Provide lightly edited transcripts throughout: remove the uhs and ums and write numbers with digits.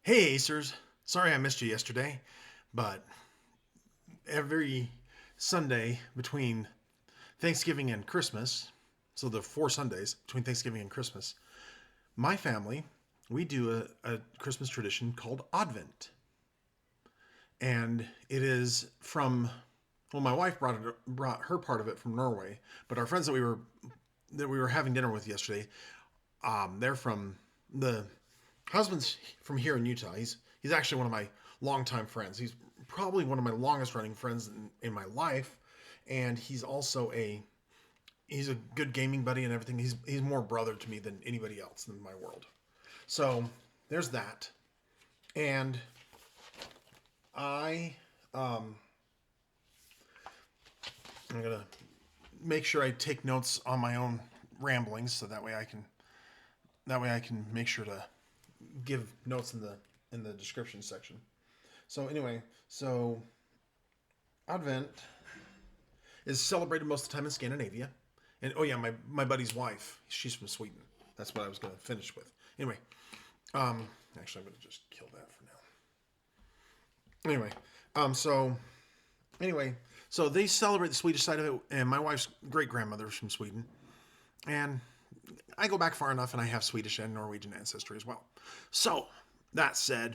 Hey Acers, sorry I missed you yesterday, but every Sunday between Thanksgiving and Christmas, so the 4 Sundays between Thanksgiving and Christmas, my family, we do a Christmas tradition called Advent. And it is from, well, my wife brought her part of it from Norway, but our friends that we were having dinner with yesterday, they're from the husband's from here in Utah. He's actually one of my longtime friends. He's probably one of my longest running friends in my life, and he's a good gaming buddy and everything. He's more brother to me than anybody else in my world. So there's that, and I I'm gonna make sure I take notes on my own ramblings so that way I can make sure to give notes in the description section. So anyway, so Advent is celebrated most of the time in Scandinavia. And oh yeah, my buddy's wife, she's from Sweden. That's what I was going to finish with. Anyway, actually, I'm going to just kill that for now. Anyway, so anyway, so they celebrate the Swedish side of it, and my wife's great grandmother is from Sweden, and I go back far enough, and I have Swedish and Norwegian ancestry as well. So that said,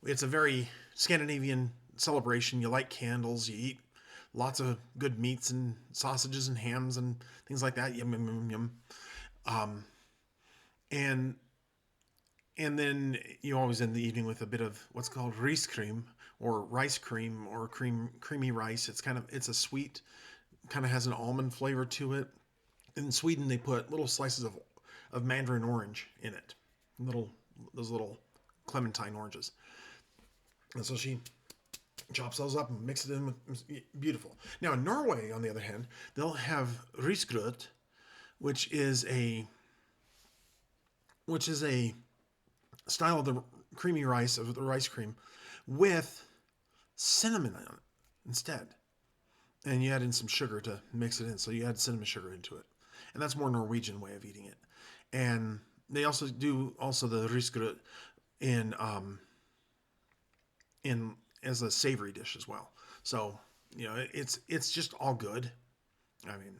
it's a very Scandinavian celebration. You light candles, you eat lots of good meats and sausages and hams and things like that. Yum yum yum yum. Um, and and then you always end the evening with a bit of what's called riskrem or rice cream or creamy rice. It's a sweet, kind of has an almond flavor to it. In Sweden, they put little slices of mandarin orange in it, little those little clementine oranges. And so she chops those up and mix it in with beautiful. Now in Norway, on the other hand, they'll have risgrøt, which is a style of the creamy rice of the rice cream with cinnamon on it instead. And you add in some sugar to mix it in. So you add cinnamon sugar into it. And that's more Norwegian way of eating it. And they also do the risgrøt in in as a savory dish as well. So it's just all good. I mean,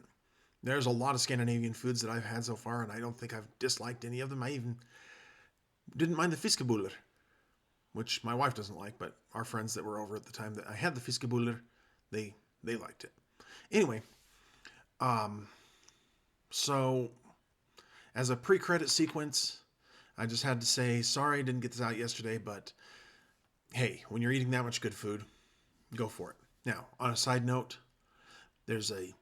there's a lot of Scandinavian foods that I've had so far, and I don't think I've disliked any of them. I even didn't mind the fiskebuller, which my wife doesn't like, but our friends that were over at the time that I had the fiskebuller, they liked it. Anyway, so as a pre-credit sequence, I just had to say sorry I didn't get this out yesterday, but hey, when you're eating that much good food, go for it. Now, on a side note, there's a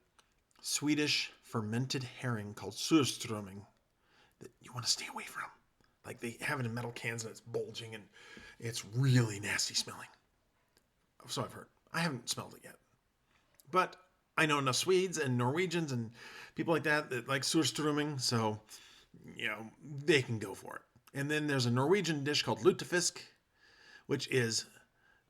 Swedish fermented herring called surströmming that you want to stay away from. Like they have it in metal cans and it's bulging and it's really nasty smelling. So I've heard. I haven't smelled it yet. But I know enough Swedes and Norwegians and people like that like surströmming, so they can go for it. And then there's a Norwegian dish called lutefisk, which is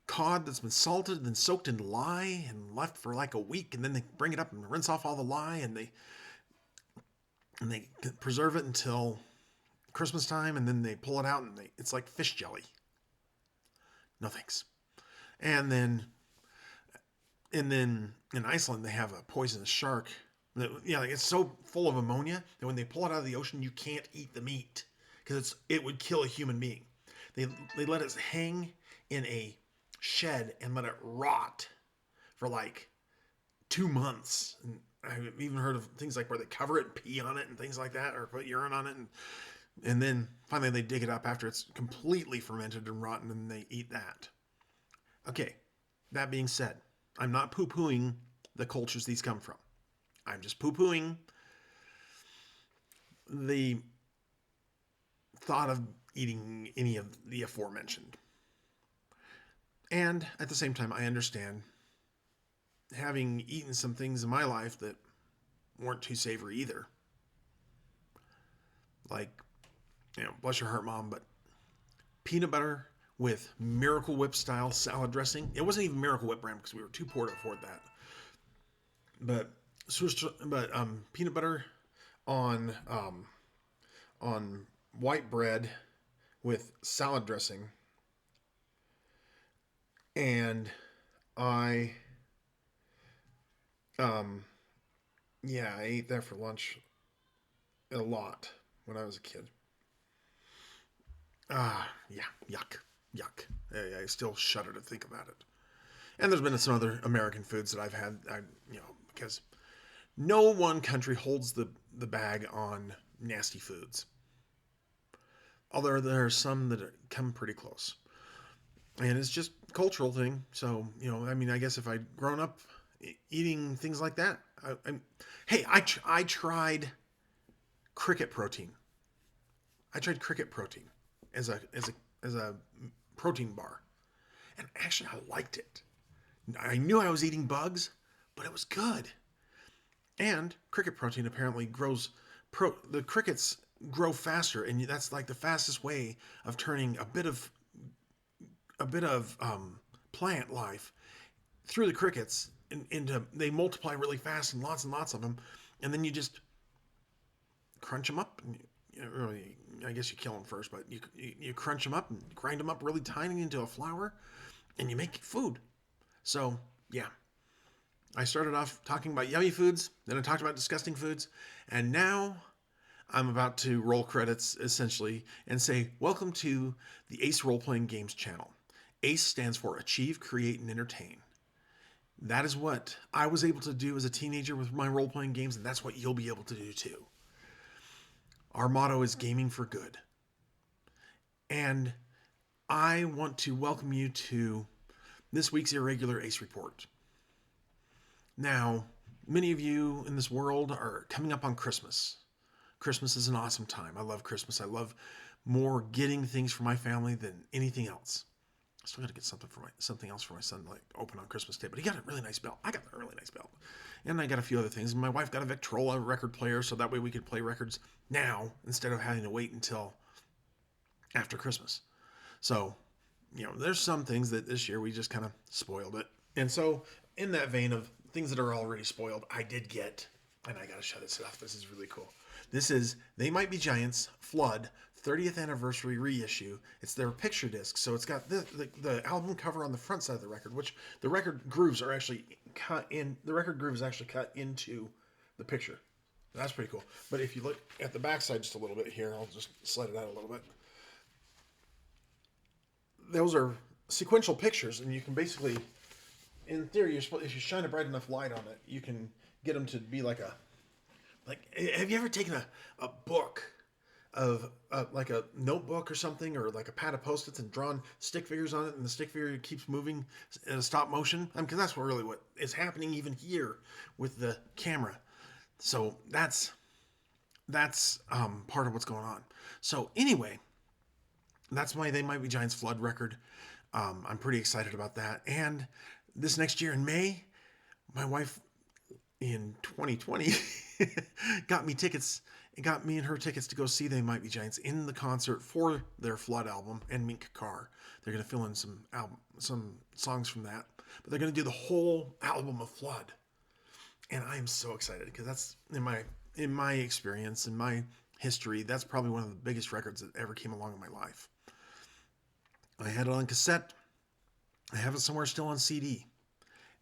cod that's been salted and then soaked in lye and left for like a week, and then they bring it up and rinse off all the lye, and they preserve it until Christmas time, and then they pull it out and it's like fish jelly. No thanks. And then in Iceland they have a poisonous shark. Like it's so full of ammonia that when they pull it out of the ocean, you can't eat the meat because it would kill a human being. They let it hang in a shed and let it rot for like 2 months. And I've even heard of things like where they cover it and pee on it and things like that, or put urine on it, and then finally they dig it up after it's completely fermented and rotten, and they eat that. Okay, that being said, I'm not poo-pooing the cultures these come from. I'm just poo-pooing the thought of eating any of the aforementioned. And at the same time, I understand having eaten some things in my life that weren't too savory either. Like, bless your heart, Mom, but peanut butter with Miracle Whip style salad dressing. It wasn't even Miracle Whip brand because we were too poor to afford that. But peanut butter on on white bread with salad dressing And I, um, yeah, I ate that for lunch a lot when I was a kid. Yeah, yuck, yuck. I still shudder to think about it. And there's been some other American foods that I've had, because no one country holds the bag on nasty foods. Although there are some that come pretty close. And it's just a cultural thing. So, I mean, I guess if I'd grown up eating things like that, hey, I tried cricket protein. I tried cricket protein as a protein bar, and actually I liked it. I knew I was eating bugs, but it was good. And cricket protein apparently grows. The crickets grow faster, and that's like the fastest way of turning a bit of plant life through the crickets into. They multiply really fast and lots of them, and then you just crunch them up. And, really, I guess you kill them first, but you crunch them up and grind them up really tiny into a flour, and you make food. So yeah, I started off talking about yummy foods, then I talked about disgusting foods, and now I'm about to roll credits essentially and say, welcome to the Ace Role Playing Games channel. ACE stands for Achieve, Create, and Entertain. That is what I was able to do as a teenager with my role playing games, and that's what you'll be able to do too. Our motto is gaming for good. And I want to welcome you to this week's Irregular Ace Report. Now, many of you in this world are coming up on Christmas. Christmas is an awesome time. I love Christmas. I love more getting things for my family than anything else. I still got to get something else for my son, like open on Christmas Day. But he got a really nice belt. I got a really nice belt, and I got a few other things. My wife got a Victrola record player, so that way we could play records now instead of having to wait until after Christmas. So, there's some things that this year we just kind of spoiled it. And so, in that vein of things that are already spoiled, I did get, and I got to show this off. This is really cool. This is They Might Be Giants Flood 30th Anniversary Reissue. It's their picture disc, so it's got the album cover on the front side of the record, which the record grooves are actually cut in. The record groove is actually cut into the picture. That's pretty cool. But if you look at the back side just a little bit here, I'll just slide it out a little bit. Those are sequential pictures, and you can basically, in theory, if you shine a bright enough light on it, you can get them to be like have you ever taken a book of like a notebook or something, or like a pad of Post-its and drawn stick figures on it, and the stick figure keeps moving in a stop motion? Because that's what is happening even here with the camera. So that's part of what's going on. So anyway, that's my They Might Be Giants Flood record. I'm pretty excited about that. And this next year in May, my wife in 2020 got me and her tickets to go see They Might Be Giants in the concert for their Flood album and Mink Car. They're going to fill in some songs from that, but they're going to do the whole album of Flood. And I am so excited because that's in my experience, in my history, that's probably one of the biggest records that ever came along in my life. I had it on cassette. I have it somewhere still on CD,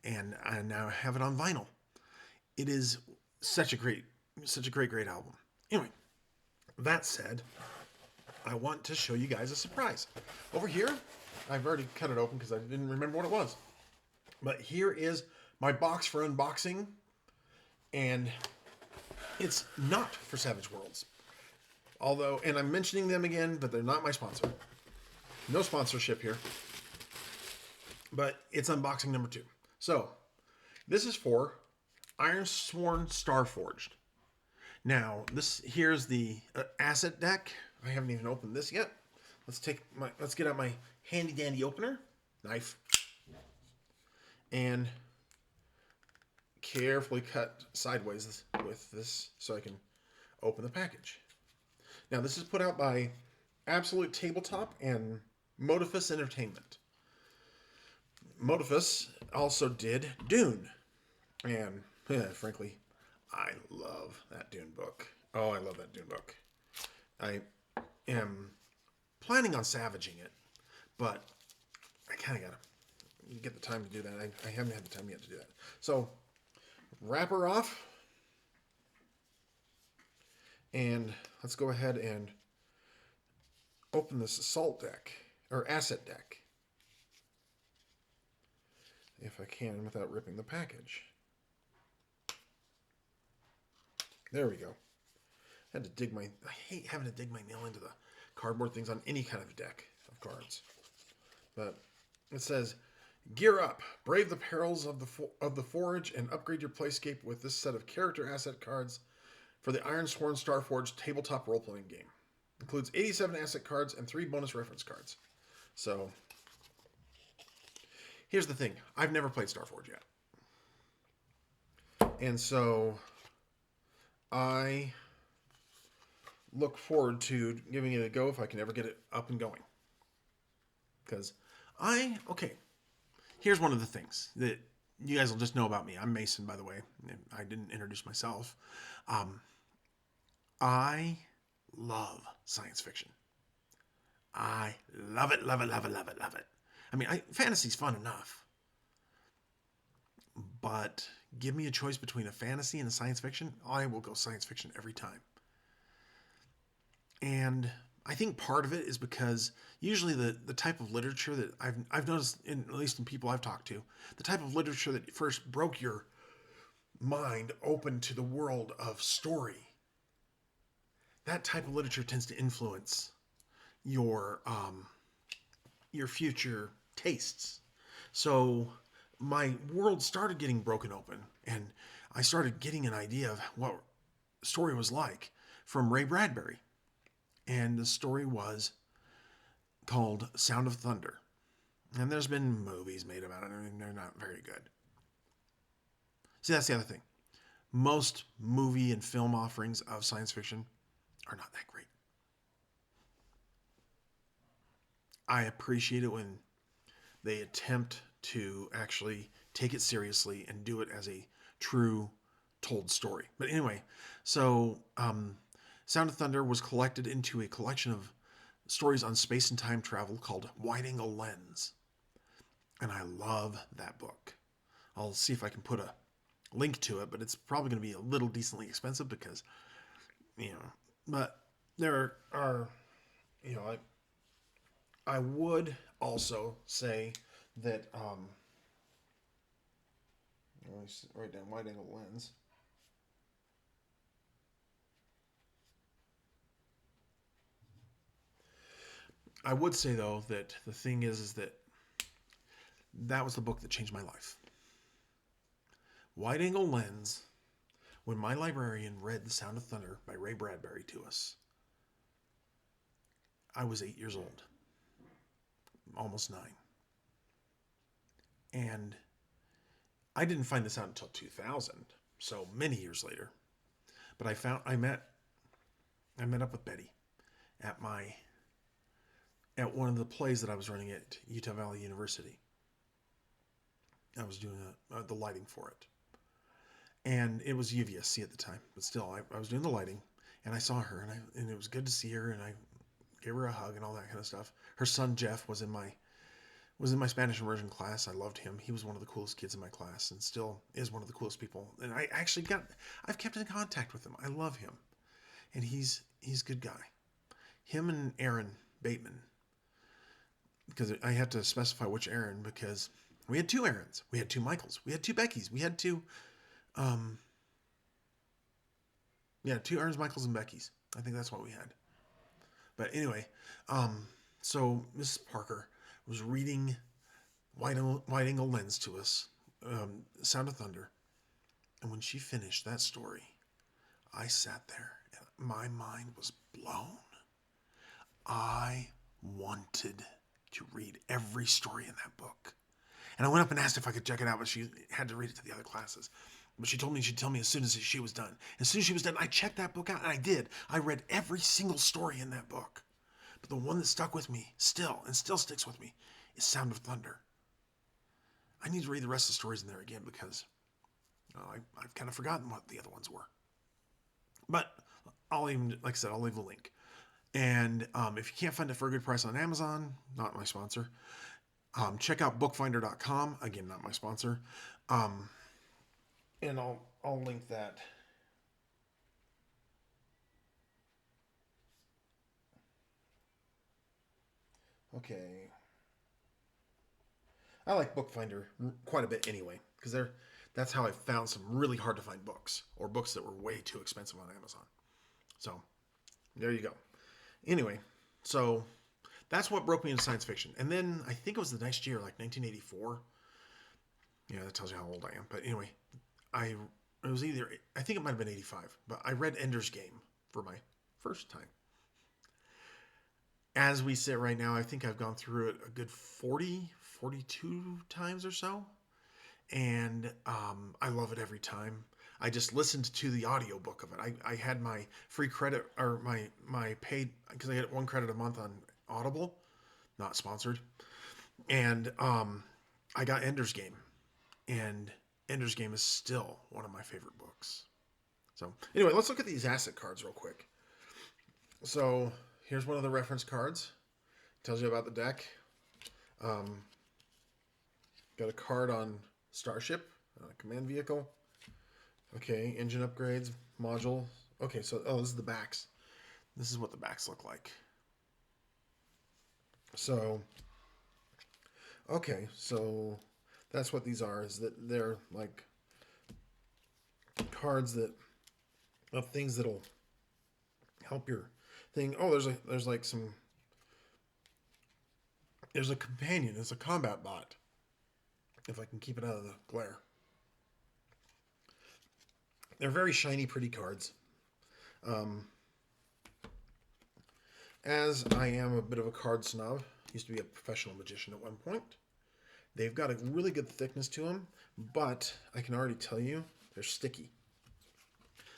and I now have it on vinyl. It is such a great album. Anyway, that said, I want to show you guys a surprise. Over here, I've already cut it open because I didn't remember what it was. But here is my box for unboxing, and it's not for Savage Worlds. Although, and I'm mentioning them again, but they're not my sponsor. No sponsorship here. But it's unboxing number 2. So, this is for Ironsworn Starforged. Now, here's the asset deck. I haven't even opened this yet. Let's get out my handy dandy opener knife and carefully cut sideways with this so I can open the package. Now, this is put out by Absolute Tabletop and Modifus Entertainment. Modifus also did Dune, and frankly, I love that Dune book. Oh, I love that Dune book. I am planning on savaging it, but I kind of gotta get the time to do that. I haven't had the time yet to do that. So wrap her off, and let's go ahead and open this assault deck or asset deck if I can without ripping the package. There we go. I had to dig my. I hate having to dig my nail into the cardboard things on any kind of deck of cards. But it says, "Gear up, brave the perils of the forge, and upgrade your playscape with this set of character asset cards for the Ironsworn Starforged tabletop role-playing game. Includes 87 asset cards and 3 bonus reference cards." So here's the thing: I've never played Starforged yet, and so I look forward to giving it a go if I can ever get it up and going. Because here's one of the things that you guys will just know about me. I'm Mason, by the way. I didn't introduce myself. I love science fiction. I love it, love it, love it, love it, love it. I mean, fantasy's fun enough. But give me a choice between a fantasy and a science fiction, I will go science fiction every time. And I think part of it is because usually the type of literature that I've noticed, at least in people I've talked to, the type of literature that first broke your mind open to the world of story, that type of literature tends to influence your future tastes. So my world started getting broken open, and I started getting an idea of what story was like from Ray Bradbury. And the story was called Sound of Thunder. And there's been movies made about it, and they're not very good. See, that's the other thing. Most movie and film offerings of science fiction are not that great. I appreciate it when they attempt to actually take it seriously and do it as a true told story. But anyway, so Sound of Thunder was collected into a collection of stories on space and time travel called Wide Angle Lens. And I love that book. I'll see if I can put a link to it, but it's probably going to be a little decently expensive because, but there are, I would also say that, let me write down Wide Angle Lens. I would say, though, that the thing is that was the book that changed my life. Wide Angle Lens, when my librarian read The Sound of Thunder by Ray Bradbury to us, I was 8 years old, almost 9. And I didn't find this out until 2000, so many years later. But I met up with Betty at one of the plays that I was running at Utah Valley University. I was doing the lighting for it. And it was UVSC at the time, but still, I was doing the lighting, and I saw her, and it was good to see her, and I gave her a hug and all that kind of stuff. Her son Jeff was in my Spanish immersion class. I loved him. He was one of the coolest kids in my class, and still is one of the coolest people. And I've kept in contact with him. I love him, and he's a good guy. Him and Aaron Bateman, because I have to specify which Aaron, because we had 2 Aarons, we had 2 Michaels, we had 2 Beckys, we had 2 Aarons, Michaels, and Beckys. I think that's what we had. But anyway, so Mrs. Parker was reading Wide Angle Lens to us, Sound of Thunder, and when she finished that story, I sat there and my mind was blown. I wanted to read every story in that book. And I went up and asked if I could check it out, but she had to read it to the other classes. But she told me she'd tell me as soon as she was done. As soon as she was done, I checked that book out, and I did. I read every single story in that book. But the one that stuck with me still sticks with me is Sound of Thunder. I need to read the rest of the stories in there again because I've kind of forgotten what the other ones were. But like I said, I'll leave the link. And if you can't find it for a good price on Amazon, not my sponsor, Check out bookfinder.com. Again, not my sponsor. Um, and I'll link that. Okay. I like Bookfinder quite a bit anyway, because that's how I found some really hard to find books, or books that were way too expensive on Amazon. So there you go. Anyway, so that's what broke me into science fiction. And then I think it was the next year, like 1984. Yeah, that tells you how old I am. But anyway, I it was either I think it might have been 85, but I read Ender's Game for my first time. As we sit right now, I think I've gone through it a good 40, 42 times or so. And I love it every time. I just listened to the audiobook of it. I had my free credit or my paid because I get 1 credit a month on Audible, not sponsored, and I got Ender's Game, and Ender's Game is still one of my favorite books. So anyway, let's look at these asset cards real quick. So here's one of the reference cards. Tells you about the deck. Um, got a card on Starship, command vehicle. Okay, engine upgrades, module. Okay, so this is the backs. This is what the backs look like. So, okay, so that's what these are. Is that they're like cards that of things that'll help your thing. Oh, there's like some. There's a companion. It's a combat bot. If I can keep it out of the glare. They're very shiny, pretty cards. Um, as I am a bit of a card snob, used to be a professional magician at one point. They've got a really good thickness to them, but I can already tell you they're sticky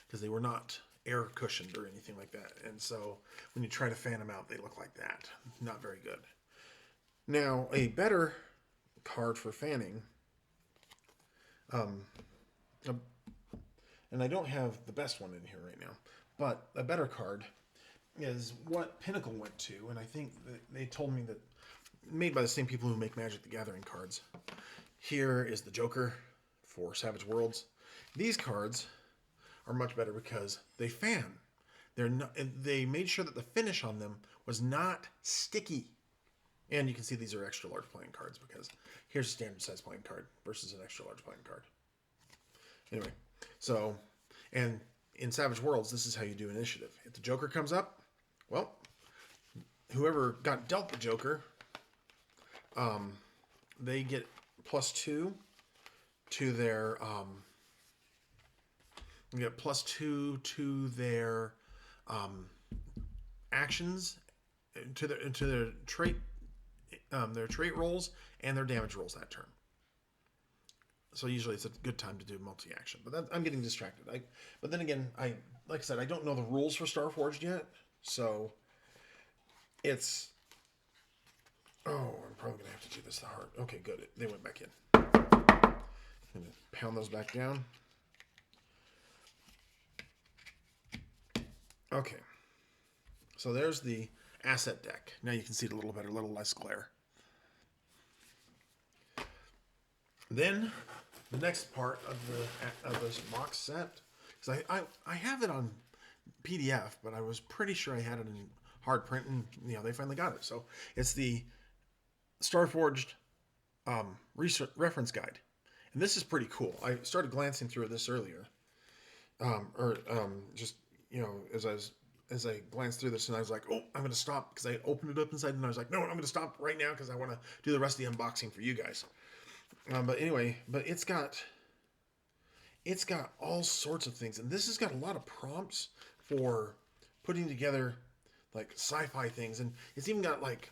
because they were not air cushioned or anything like that. And so when you try to fan them out, they look like that. Not very good. Now, a better card for fanning, um, and I don't have the best one in here right now, but a better card is what Pinnacle went to, and I think that they told me that made by the same people who make Magic the Gathering cards. Here is the Joker for Savage Worlds. These cards are much better because they fan. They're not, they made sure that the finish on them was not sticky. And you can see these are extra large playing cards because here's a standard size playing card versus an extra large playing card. Anyway, so, and in Savage Worlds, this is how you do initiative. If the Joker comes up, well, whoever got dealt the Joker, they get +2 to their get +2 to their actions, to their trait rolls and their damage rolls that turn. So usually it's a good time to do multi-action. But I'm getting distracted. But then again, like I said, I don't know the rules for Starforged yet, so it's. Oh, I'm probably gonna have to do this the hard. Okay, good. They went back in. I'm gonna pound those back down. Okay. So there's the asset deck. Now you can see it a little better, a little less glare. Then the next part of this box set, because I have it on PDF, but I was pretty sure I had it in hard print, and they finally got it. So it's the Starforged reference guide, and this is pretty cool. I started glancing through this earlier, just as I glanced through this, and I was like, oh, I'm going to stop because I opened it up inside, and I was like, no, I'm going to stop right now because I want to do the rest of the unboxing for you guys. But anyway, it's got all sorts of things, and this has got a lot of prompts for putting together like sci-fi things, and it's even got like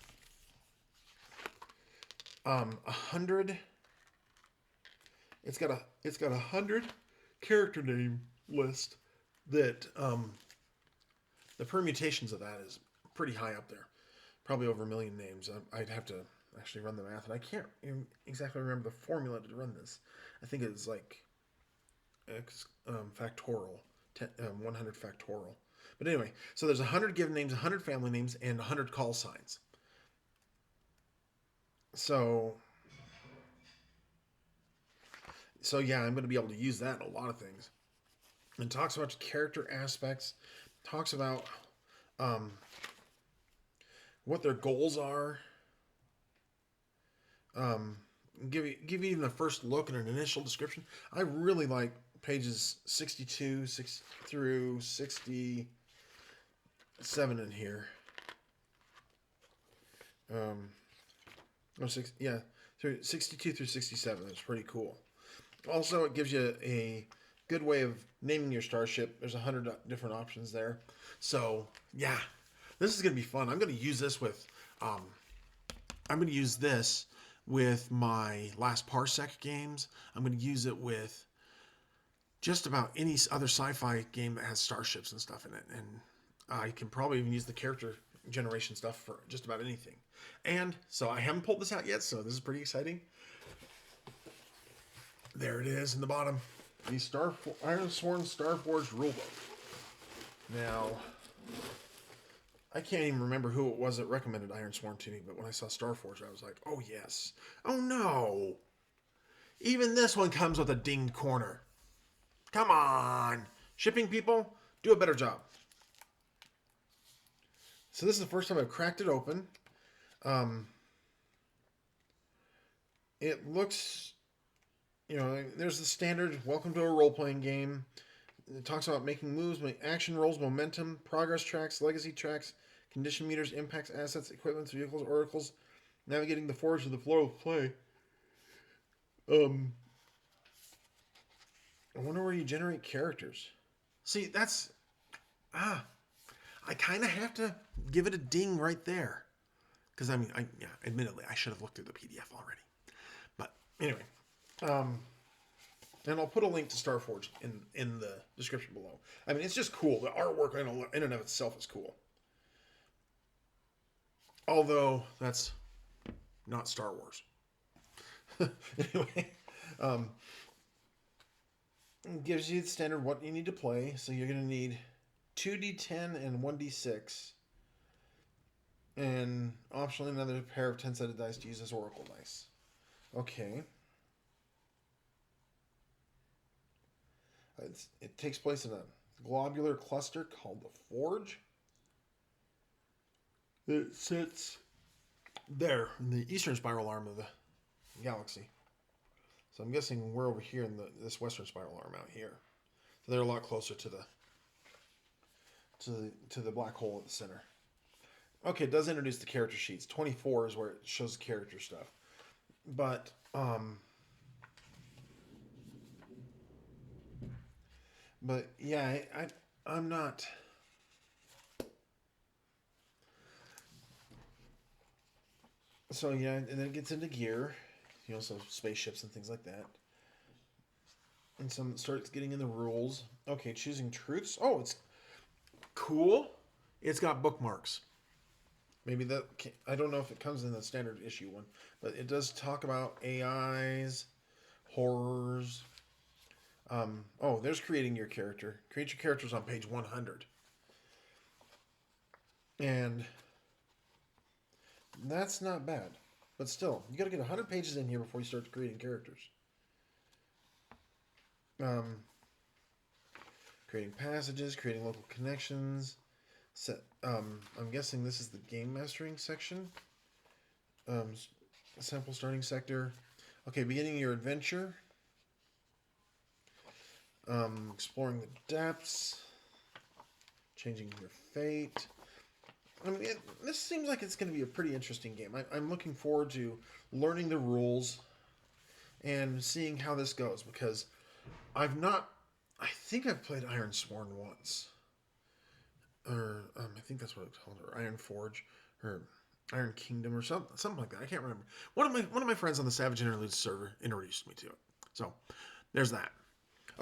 100. It's got a 100 character name list that the permutations of that is pretty high up there, probably over 1 million names. I'd have to actually run the math, and I can't exactly remember the formula to run this. I think it's like x factorial, 100 factorial. But anyway, so there's 100 given names, 100 family names, and 100 call signs. So, so yeah, I'm going to be able to use that in a lot of things. And talks about character aspects, talks about um, what their goals are. Um, give you even a first look and an initial description. I really like pages 62 through 67 in here. Yeah, through 62 through 67. It's pretty cool. Also, it gives you a good way of naming your starship. There's 100 different options there. So yeah, this is gonna be fun. I'm gonna use this with I'm going to use this with my last Parsec games. I'm going to use it with just about any other sci-fi game that has starships and stuff in it. And I can probably even use the character generation stuff for just about anything. And so I haven't pulled this out yet, so this is pretty exciting. There it is in the bottom. The Ironsworn Starforged Rulebook. Now, I can't even remember who it was that recommended Ironsworn to me, but when I saw Starforged, I was like, oh yes. Oh no. Even this one comes with a dinged corner. Come on. Shipping people, do a better job. So this is the first time I've cracked it open. It looks, there's the standard welcome to a role-playing game. It talks about making moves, action rolls, momentum, progress tracks, legacy tracks, condition meters, impacts, assets, equipments, vehicles, oracles, navigating the forge to the flow of play. I wonder where you generate characters. See, I kind of have to give it a ding right there. Because, admittedly, I should have looked at the PDF already. But, anyway. And I'll put a link to Starforged in the description below. I mean, it's just cool. The artwork in and of itself is cool. Although, that's not Star Wars. Anyway, it gives you the standard what you need to play. So you're going to need 2d10 and 1d6. And optionally another pair of 10-sided dice to use as oracle dice. Okay. It takes place in a globular cluster called the Forge. It sits there in the eastern spiral arm of the galaxy. So I'm guessing we're over here in this western spiral arm out here. So they're a lot closer to the black hole at the center. Okay, it does introduce the character sheets. 24 is where it shows the character stuff. But yeah, I'm not. So yeah, and then it gets into gear, so spaceships and things like that. And some starts getting in the rules. Okay, choosing truths. Oh, it's cool. It's got bookmarks. Maybe I don't know if it comes in the standard issue one, but it does talk about AIs, horrors. There's creating your character. Create your characters on page 100. And that's not bad. But still, you got to get 100 pages in here before you start creating characters. Creating passages, creating local connections. I'm guessing this is the game mastering section. Sample starting sector. Okay, beginning your adventure. Exploring the depths. Changing your fate. I mean, this seems like it's going to be a pretty interesting game. I'm looking forward to learning the rules and seeing how this goes, because I think I've played Ironsworn once. Or I think that's what it's called, or Iron Forge, or Iron Kingdom, or something like that. I can't remember. One of my friends on the Savage Interludes server introduced me to it. So there's that.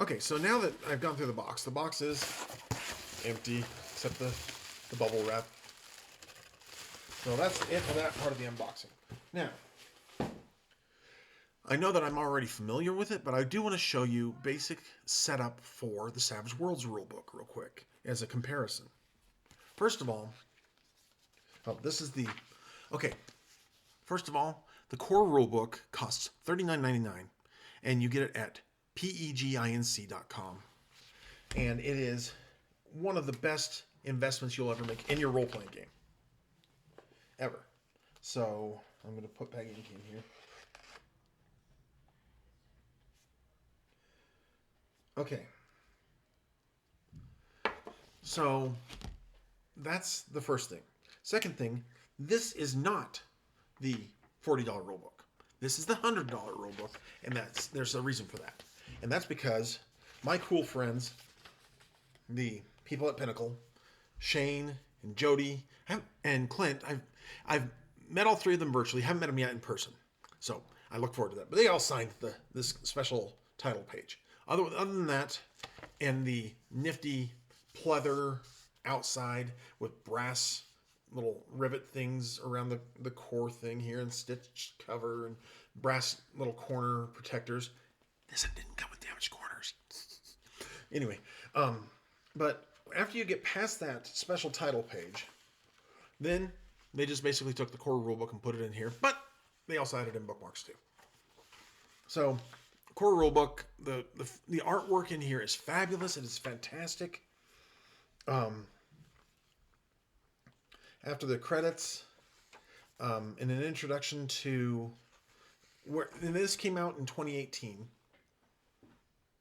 Okay, so now that I've gone through the box is empty except the bubble wrap. So that's it for that part of the unboxing. Now, I know that I'm already familiar with it, but I do want to show you basic setup for the Savage Worlds rulebook real quick as a comparison. First of all, this is the The core rulebook costs $39.99, and you get it at peginc.com. And it is one of the best investments you'll ever make in your role playing game, ever. So I'm going to put Peggy in here. Okay. So that's the first thing. Second thing, this is not the $40 rulebook. This is the $100 rulebook, and there's a reason for that. And that's because my cool friends, the people at Pinnacle, Shane and Jody and Clint, I've met all three of them virtually. Haven't met them yet in person, so I look forward to that. But they all signed this special title page. Other than that, and the nifty pleather outside with brass little rivet things around the core thing here, and stitched cover and brass little corner protectors. This one didn't come with damaged corners. Anyway, but after you get past that special title page, then they just basically took the core rulebook and put it in here, but they also added in bookmarks too. So, core rulebook, the artwork in here is fabulous. It is fantastic. After the credits, in an introduction to and this came out in 2018,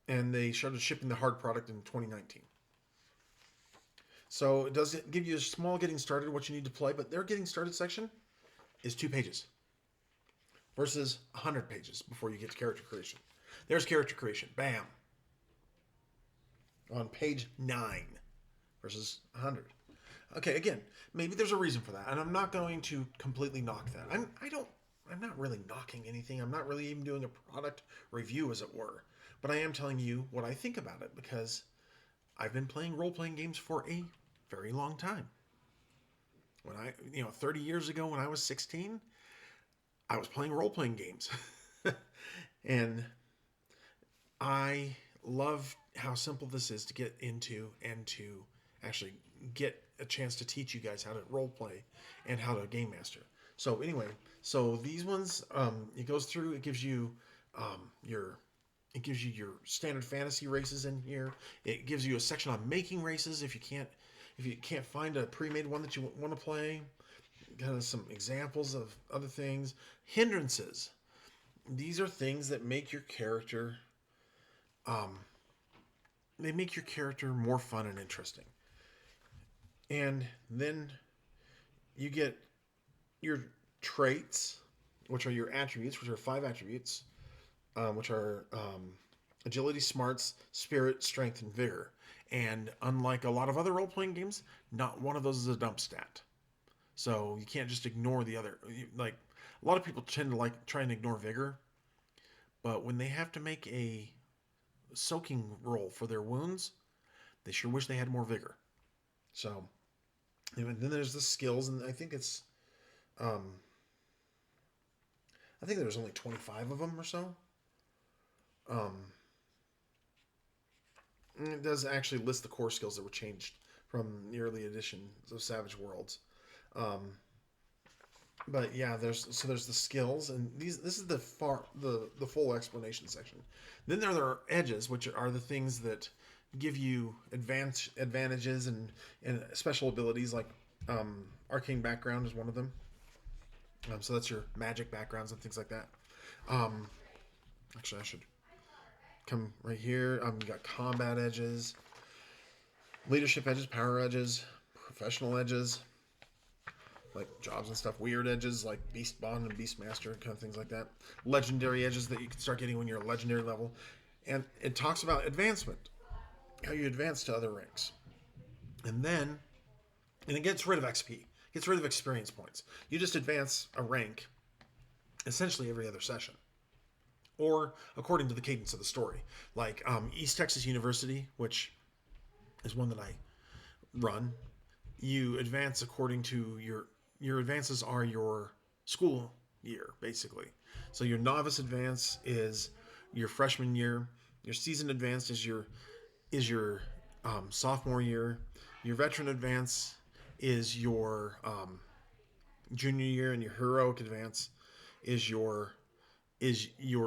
and they started shipping the hard product in 2019. So it does give you a small getting started, what you need to play, but their getting started section is 2 pages versus 100 pages before you get to character creation. There's character creation. Bam. On page 9 versus 100. Okay, again, maybe there's a reason for that, and I'm not going to completely knock that. I'm not really knocking anything. I'm not really even doing a product review, as it were. But I am telling you what I think about it, because I've been playing role-playing games for a very long time. When 30 years ago when I was 16, I was playing role-playing games. And I love how simple this is to get into and to actually get a chance to teach you guys how to role-play and how to game master. So anyway, these ones, it goes through, it gives you your standard fantasy races in here. It gives you a section on making races if you can't find a pre-made one that you want to play. Kind of some examples of other things. Hindrances. These are things that make your character more fun and interesting. And then you get your traits, which are your attributes, which are 5 attributes, which are agility, smarts, spirit, strength, and vigor. And unlike a lot of other role-playing games, not one of those is a dump stat. So you can't just ignore the other. Like, a lot of people tend to try and ignore vigor, but when they have to make a soaking roll for their wounds, they sure wish they had more vigor. So, and then there's the skills, and I think it's, I think there's only 25 of them or so. It does actually list the core skills that were changed from the early editions of Savage Worlds. But yeah, there's the skills, and this is the full explanation section. Then there are edges, which are the things that give you advantages and special abilities, like arcane background is one of them. So that's your magic backgrounds and things like that. Actually, I should come right here. You got combat edges, leadership edges, power edges, professional edges, like jobs and stuff, weird edges like Beast Bond and Beastmaster, kind of things like that. Legendary edges that you can start getting when you're a legendary level. And it talks about advancement, how you advance to other ranks. And it gets rid of XP, gets rid of experience points. You just advance a rank essentially every other session, or according to the cadence of the story. Like East Texas University, which is one that I run, you advance according to your advances are your school year, basically. So your novice advance is your freshman year. Your season advance is your sophomore year. Your veteran advance is your junior year, and your heroic advance is your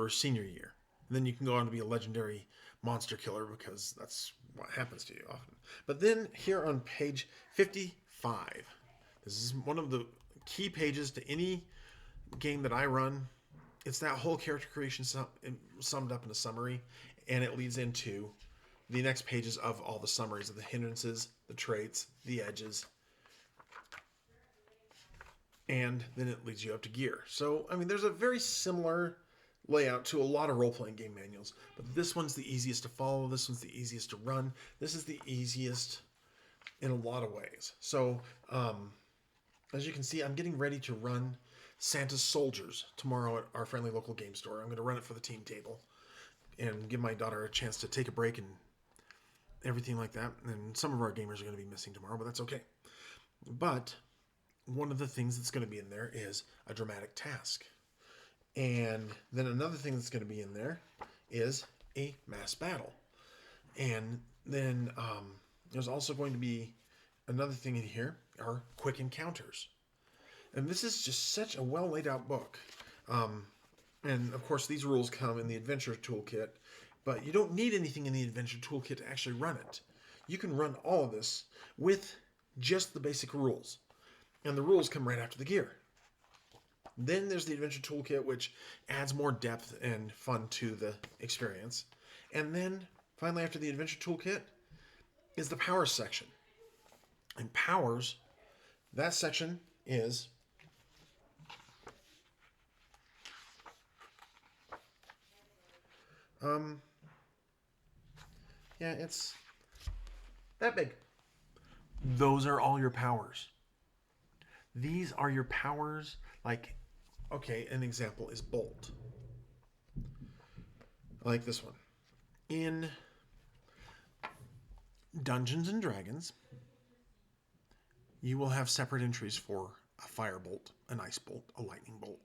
senior year. And then you can go on to be a legendary monster killer because that's what happens to you often. But then here on page 55, this is one of the key pages to any game that I run. It's that whole character creation summed up in a summary, and it leads into the next pages of all the summaries of the hindrances, the traits, the edges, and then it leads you up to gear. So, I mean, there's a very similar layout to a lot of role-playing game manuals, but this one's the easiest to follow. This one's the easiest to run. This is the easiest in a lot of ways. So, as you can see, I'm getting ready to run Santa's Soldiers tomorrow at our friendly local game store. I'm going to run it for the team table and give my daughter a chance to take a break and everything like that. And some of our gamers are going to be missing tomorrow, but that's okay. But one of the things that's going to be in there is a dramatic task. And then another thing that's going to be in there is a mass battle. And then there's also going to be another thing in here are quick encounters. And this is just such a well laid out book. And of course, these rules come in the adventure toolkit, but you don't need anything in the adventure toolkit to actually run it. You can run all of this with just the basic rules. And the rules come right after the gear. Then there's the adventure toolkit, which adds more depth and fun to the experience. And then finally, after the adventure toolkit, is the powers section. And powers, that section is it's that big. Those are all your powers. These are your powers. Like, okay, an example is Bolt. Like this one. In Dungeons and Dragons, you will have separate entries for a firebolt, an ice bolt, a lightning bolt.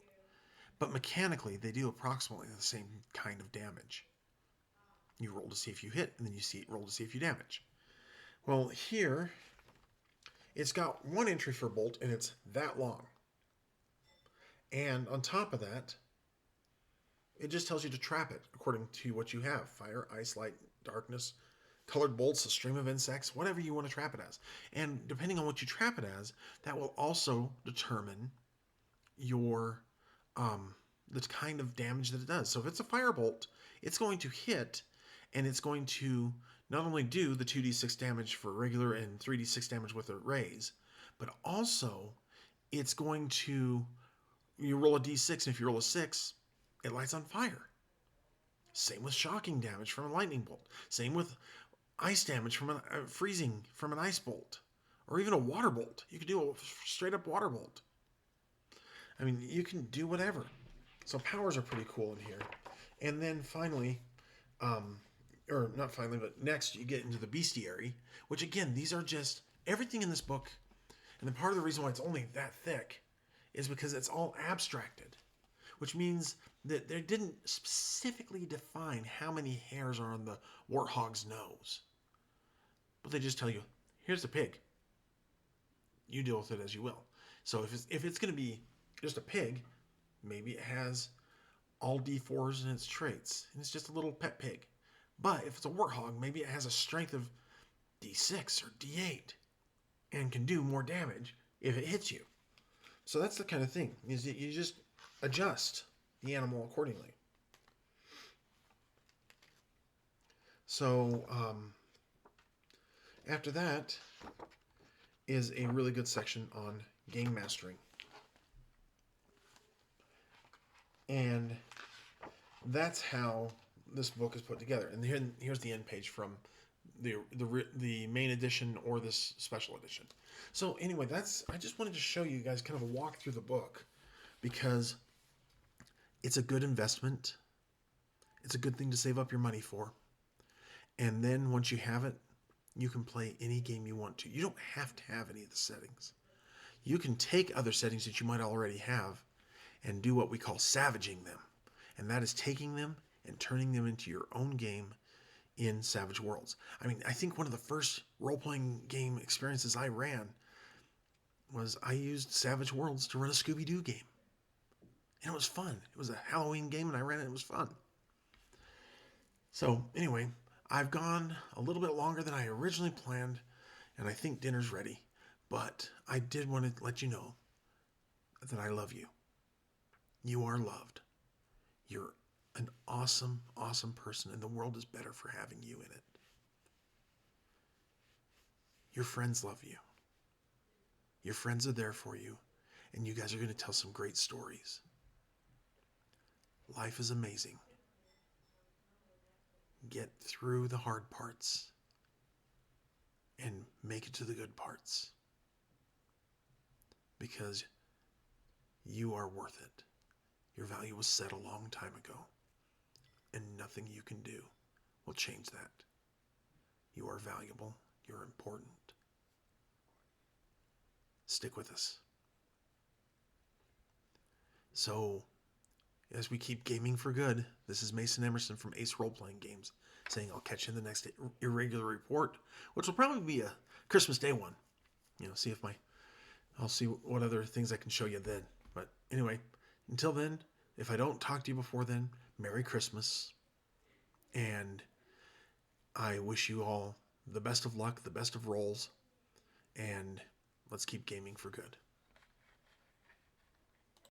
But mechanically, they do approximately the same kind of damage. You roll to see if you hit, and then you roll to see if you damage. Well, here, it's got one entry for bolt, and it's that long. And on top of that, it just tells you to trap it according to what you have. Fire, ice, light, darkness, colored bolts, a stream of insects, whatever you want to trap it as. And depending on what you trap it as, that will also determine your the kind of damage that it does. So if it's a firebolt, it's going to hit, and it's going to not only do the 2d6 damage for regular and 3d6 damage with a raise, but also it's going to, you roll a d6, and if you roll a 6, it lights on fire. Same with shocking damage from a lightning bolt. Same with ice damage from a freezing from an ice bolt, or even a water bolt. You could do a straight up water bolt. I mean, you can do whatever. So powers are pretty cool in here. And then finally, or not finally, but next you get into the bestiary, which again, these are just everything in this book. And then part of the reason why it's only that thick is because it's all abstracted, which means that they didn't specifically define how many hairs are on the warthog's nose. But they just tell you, here's the pig. You deal with it as you will. So if it's going to be just a pig, maybe it has all D4s in its traits, and it's just a little pet pig. But if it's a warthog, maybe it has a strength of D6 or D8 and can do more damage if it hits you. So that's the kind of thing, is that you just adjust the animal accordingly. So after that is a really good section on game mastering. And that's how this book is put together. And here's the end page from the main edition or this special edition. So anyway, I just wanted to show you guys kind of a walk through the book, because it's a good investment. It's a good thing to save up your money for. And then once you have it, you can play any game you want to. You don't have to have any of the settings. You can take other settings that you might already have and do what we call savaging them. And that is taking them and turning them into your own game in Savage Worlds. I mean, I think one of the first role-playing game experiences I ran was I used Savage Worlds to run a Scooby-Doo game. And it was fun. It was a Halloween game, and I ran it. It was fun. So, anyway, I've gone a little bit longer than I originally planned, and I think dinner's ready. But I did want to let you know that I love you. You are loved. You're an awesome, awesome person, and the world is better for having you in it. Your friends love you. Your friends are there for you, and you guys are going to tell some great stories. Life is amazing. Get through the hard parts and make it to the good parts because you are worth it. Your value was set a long time ago, and nothing you can do will change that. You are valuable. You're important. Stick with us. So, as we keep gaming for good, this is Mason Emerson from Ace Role Playing Games saying I'll catch you in the next Irregular Report, which will probably be a Christmas Day one. See if I'll see what other things I can show you then. But anyway, until then, if I don't talk to you before then, Merry Christmas. And I wish you all the best of luck, the best of rolls, and let's keep gaming for good.